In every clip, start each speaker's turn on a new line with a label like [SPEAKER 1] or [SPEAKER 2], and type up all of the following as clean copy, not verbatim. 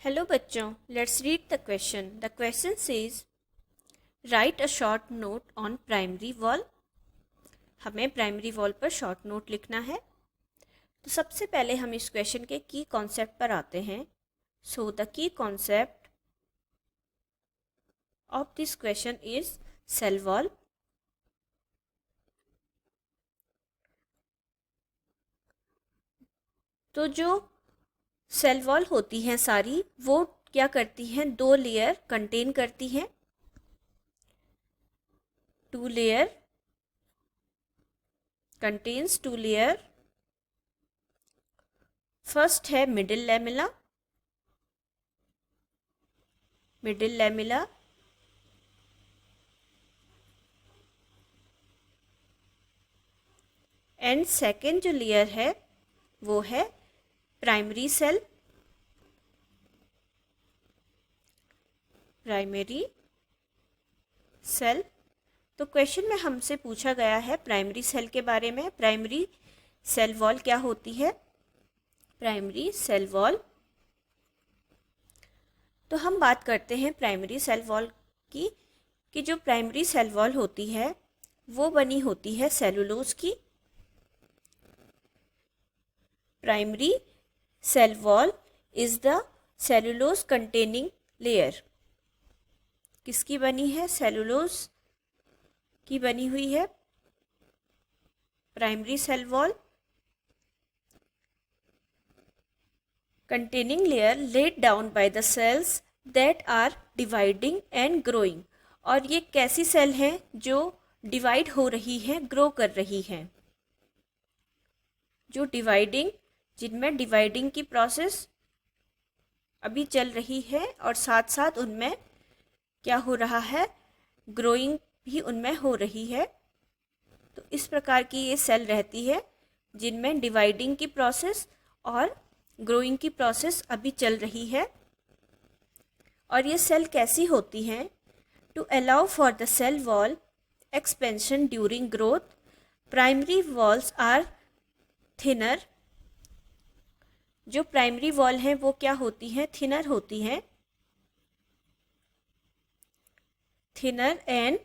[SPEAKER 1] Hello बच्चों, let's read the question. The question says right a short note on primary wall. हमें primary wall पर short note लिखना है। तो सबसे पहले हम इस क्वेश्चन के की कॉन्सेप्ट पर आते हैं। So the key concept of this question is cell wall. तो जो सेल वॉल होती हैं सारी, वो क्या करती हैं, दो लेयर कंटेन करती हैं। Two layer contains two layer. First है मिडिल लैमेला, एंड सेकेंड जो लेयर है वो है प्राइमरी सेल, तो क्वेश्चन में हमसे पूछा गया है प्राइमरी सेल के बारे में। प्राइमरी सेल वॉल क्या होती है? प्राइमरी सेल वॉल, तो हम बात करते हैं प्राइमरी सेल वॉल की कि जो प्राइमरी सेल वॉल होती है वो बनी होती है सेलुलोज की। Primary cell wall is the cellulose containing layer. किसकी बनी है? सेलुलोज की बनी हुई है primary cell wall. containing layer laid down by the cells that are dividing and growing। और ये कैसी सेल हैं जो डिवाइड हो रही हैं, ग्रो कर रही हैं? जो डिवाइडिंग, जिनमें डिवाइडिंग की प्रोसेस अभी चल रही है और साथ साथ उनमें क्या हो रहा है, ग्रोइंग भी उनमें हो रही है। तो इस प्रकार की ये सेल रहती है जिनमें डिवाइडिंग की प्रोसेस और ग्रोइंग की प्रोसेस अभी चल रही है। और ये सेल कैसी होती हैं? To allow for the cell wall expansion during growth, primary walls are thinner. जो प्राइमरी वॉल हैं वो क्या होती हैं? थिनर होती हैं, थिनर एंड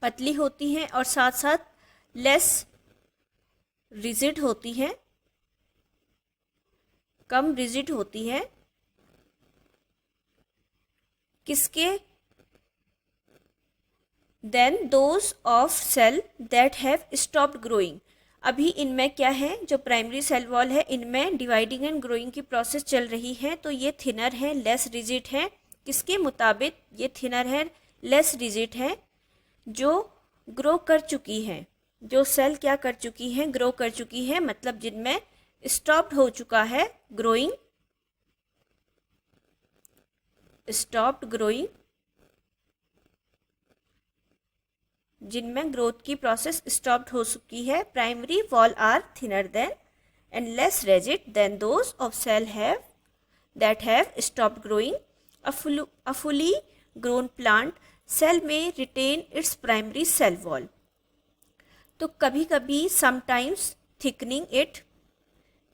[SPEAKER 1] पतली होती हैं और साथ साथ लेस रिजिड होती हैं, कम रिजिड होती है। किसके? Than those of cell that have stopped growing. अभी इनमें क्या है, जो प्राइमरी सेल वॉल है इनमें डिवाइडिंग एंड ग्रोइंग की प्रोसेस चल रही है, तो ये थिनर है, लेस रिजिड है। किसके मुताबिक ये थिनर है, लेस रिजिड है? जो ग्रो कर चुकी हैं, जो सेल क्या कर चुकी हैं, ग्रो कर चुकी हैं, मतलब जिनमें स्टॉप्ड हो चुका है ग्रोइंग, स्टॉप्ड ग्रोइंग, जिनमें ग्रोथ की प्रोसेस स्टॉप्ड हो चुकी है। Primary wall are thinner than and less rigid than those of cell have that have stopped growing. A fully grown plant cell में retain its primary cell wall. तो कभी कभी sometimes thickening it,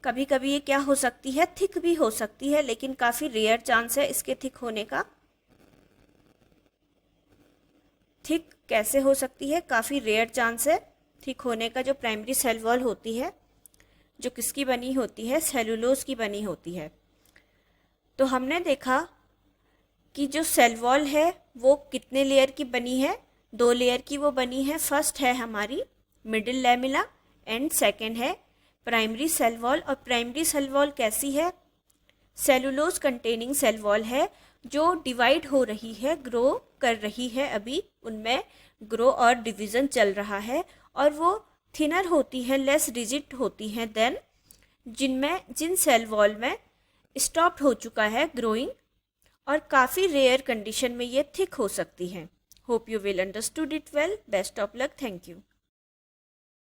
[SPEAKER 1] कभी कभी ये क्या हो सकती है, थिक भी हो सकती है, लेकिन काफ़ी रेयर चांस है इसके थिक होने का। थिक कैसे हो सकती है? काफ़ी रेयर चांस है थिक होने का। जो प्राइमरी सेल वॉल होती है, जो किसकी बनी होती है? सेलुलोज की बनी होती है। तो हमने देखा कि जो सेल वॉल है वो कितने लेयर की बनी है? दो लेयर की वो बनी है। फर्स्ट है हमारी मिडिल लैमेला एंड सेकेंड है प्राइमरी सेल वॉल। और प्राइमरी सेल वॉल कैसी है? सेलुलोज कंटेनिंग सेल वॉल है, जो डिवाइड हो रही है, ग्रो कर रही है, अभी उनमें ग्रो और डिवीज़न चल रहा है। और वो थिनर होती है, लेस रिजिड होती हैं देन जिन सेल वॉल में स्टॉप्ड हो चुका है ग्रोइंग, और काफ़ी रेयर कंडीशन में ये थिक हो सकती हैं। Hope you will understood it well. Best of luck. Thank you.